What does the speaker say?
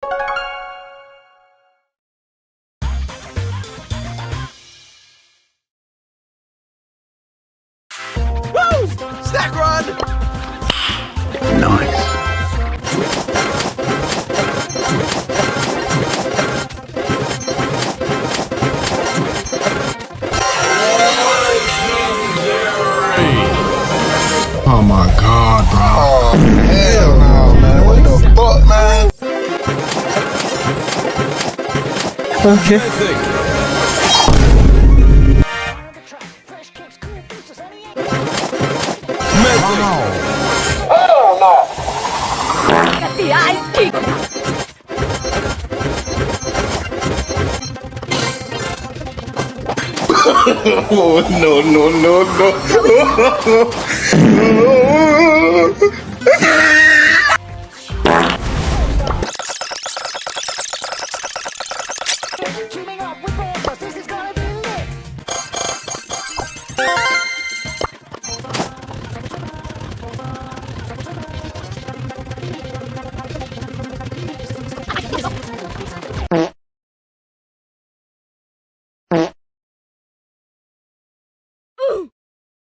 Woo! Stack run! Nice. Oh my god, bro. Oh, hell no, man. What the fuck, man? Okay. Hell no. Got the ice kick. Oh, no.